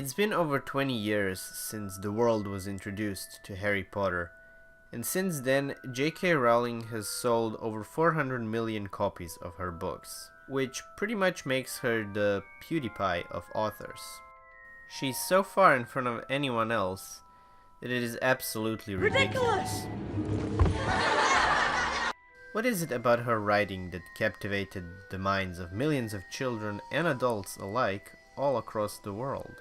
It's been over 20 years since the world was introduced to Harry Potter, and since then, JK Rowling has sold over 400 million copies of her books, which pretty much makes her the PewDiePie of authors. She's so far in front of anyone else that it is absolutely ridiculous. What is it about her writing that captivated the minds of millions of children and adults alike all across the world?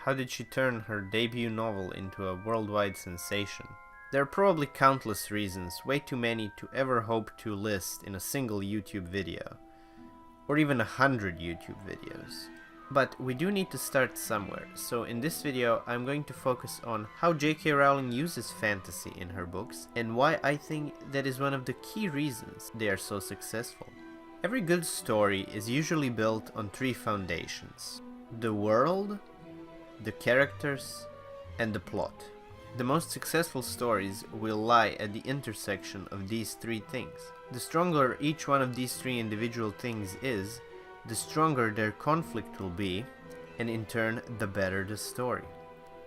How did she turn her debut novel into a worldwide sensation? There are probably countless reasons, way too many to ever hope to list in a single YouTube video, or even 100 YouTube videos. But we do need to start somewhere, so in this video I'm going to focus on how JK Rowling uses fantasy in her books and why I think that is one of the key reasons they are so successful. Every good story is usually built on three foundations: the world, the characters, and the plot. The most successful stories will lie at the intersection of these three things. The stronger each one of these three individual things is, the stronger their conflict will be, and in turn, the better the story.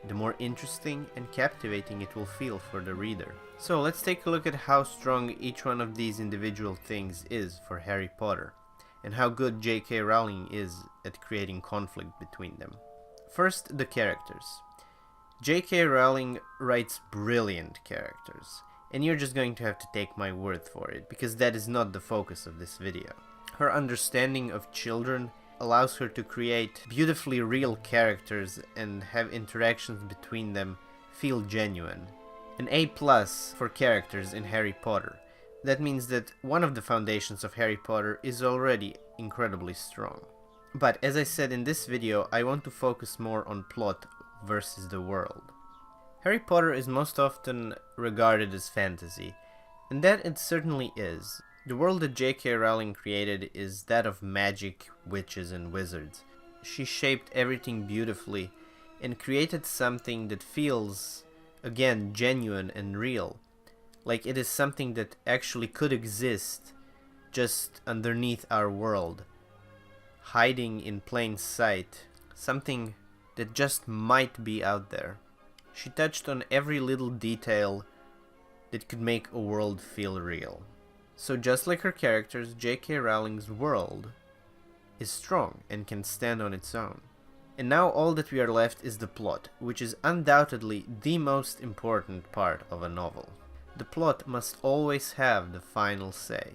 The more interesting and captivating it will feel for the reader. So let's take a look at how strong each one of these individual things is for Harry Potter, and how good JK Rowling is at creating conflict between them. First, the characters. JK Rowling writes brilliant characters, and you're just going to have to take my word for it, because that is not the focus of this video. Her understanding of children allows her to create beautifully real characters and have interactions between them feel genuine. An A+ for characters in Harry Potter. That means that one of the foundations of Harry Potter is already incredibly strong. But as I said in this video, I want to focus more on plot versus the world. Harry Potter is most often regarded as fantasy, and that it certainly is. The world that JK Rowling created is that of magic, witches, and wizards. She shaped everything beautifully and created something that feels, again, genuine and real. Like it is something that actually could exist just underneath our world, hiding in plain sight, something that just might be out there. She touched on every little detail that could make a world feel real. So just like her characters, JK Rowling's world is strong and can stand on its own. And now all that we are left is the plot, which is undoubtedly the most important part of a novel. The plot must always have the final say.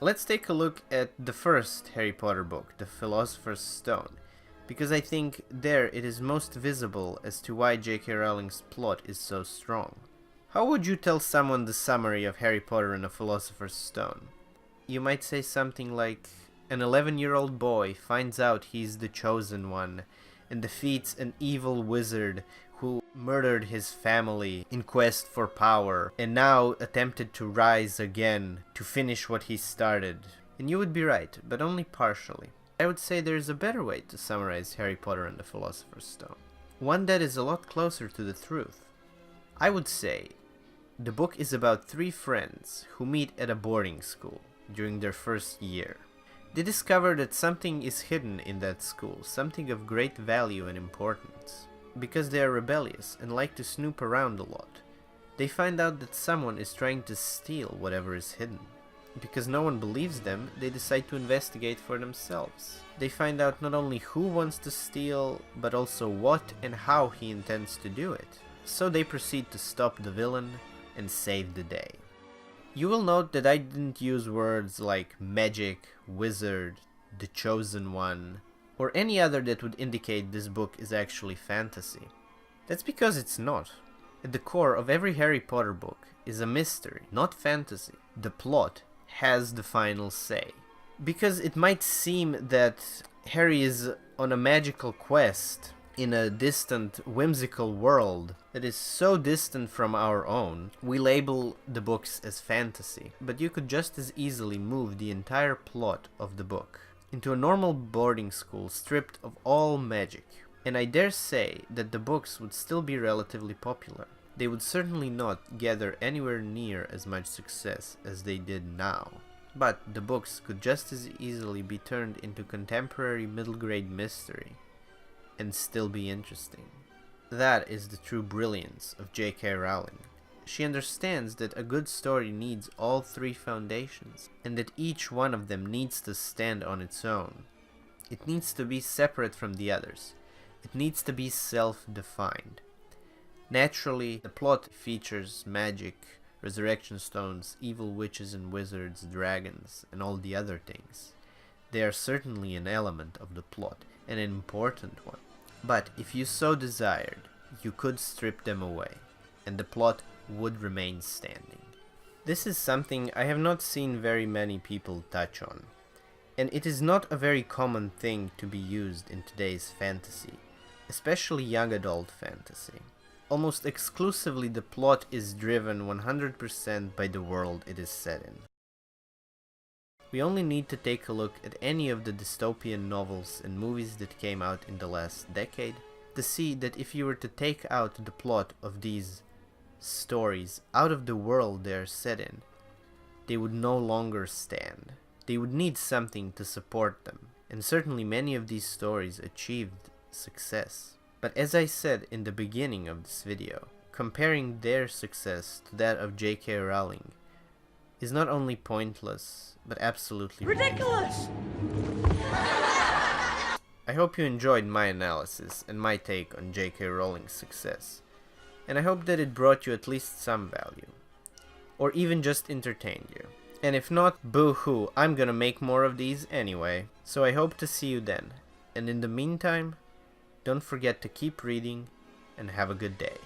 Let's take a look at the first Harry Potter book, The Philosopher's Stone, because I think there it is most visible as to why JK Rowling's plot is so strong. How would you tell someone the summary of Harry Potter and the Philosopher's Stone? You might say something like, an 11-year-old boy finds out he's the chosen one and defeats an evil wizard who murdered his family in quest for power and now attempted to rise again to finish what he started. And you would be right, but only partially. I would say there is a better way to summarize Harry Potter and the Philosopher's Stone. One that is a lot closer to the truth. I would say the book is about three friends who meet at a boarding school during their first year. They discover that something is hidden in that school, something of great value and importance. Because they are rebellious and like to snoop around a lot, they find out that someone is trying to steal whatever is hidden. Because no one believes them, they decide to investigate for themselves. They find out not only who wants to steal, but also what and how he intends to do it. So they proceed to stop the villain and save the day. You will note that I didn't use words like magic, wizard, the chosen one, or any other that would indicate this book is actually fantasy. That's because it's not. At the core of every Harry Potter book is a mystery, not fantasy. The plot has the final say. Because it might seem that Harry is on a magical quest in a distant, whimsical world that is so distant from our own, we label the books as fantasy. But you could just as easily move the entire plot of the book into a normal boarding school stripped of all magic. And I dare say that the books would still be relatively popular. They would certainly not gather anywhere near as much success as they did now. But the books could just as easily be turned into contemporary middle grade mystery. and still be interesting. That is the true brilliance of JK Rowling. She understands that a good story needs all three foundations, and that each one of them needs to stand on its own. It needs to be separate from the others. It needs to be self-defined. Naturally, the plot features magic, resurrection stones, evil witches and wizards, dragons, and all the other things. They are certainly an element of the plot, and an important one. But if you so desired, you could strip them away, and the plot would remain standing. This is something I have not seen very many people touch on, and it is not a very common thing to be used in today's fantasy, especially young adult fantasy. Almost exclusively the plot is driven 100% by the world it is set in. We only need to take a look at any of the dystopian novels and movies that came out in the last decade to see that if you were to take out the plot of these stories out of the world they are set in, they would no longer stand. They would need something to support them, and certainly many of these stories achieved success. But as I said in the beginning of this video, comparing their success to that of JK Rowling is not only pointless, but absolutely ridiculous! I hope you enjoyed my analysis and my take on JK Rowling's success, and I hope that it brought you at least some value, or even just entertained you. And if not, boo-hoo, I'm gonna make more of these anyway, so I hope to see you then. And in the meantime, don't forget to keep reading and have a good day.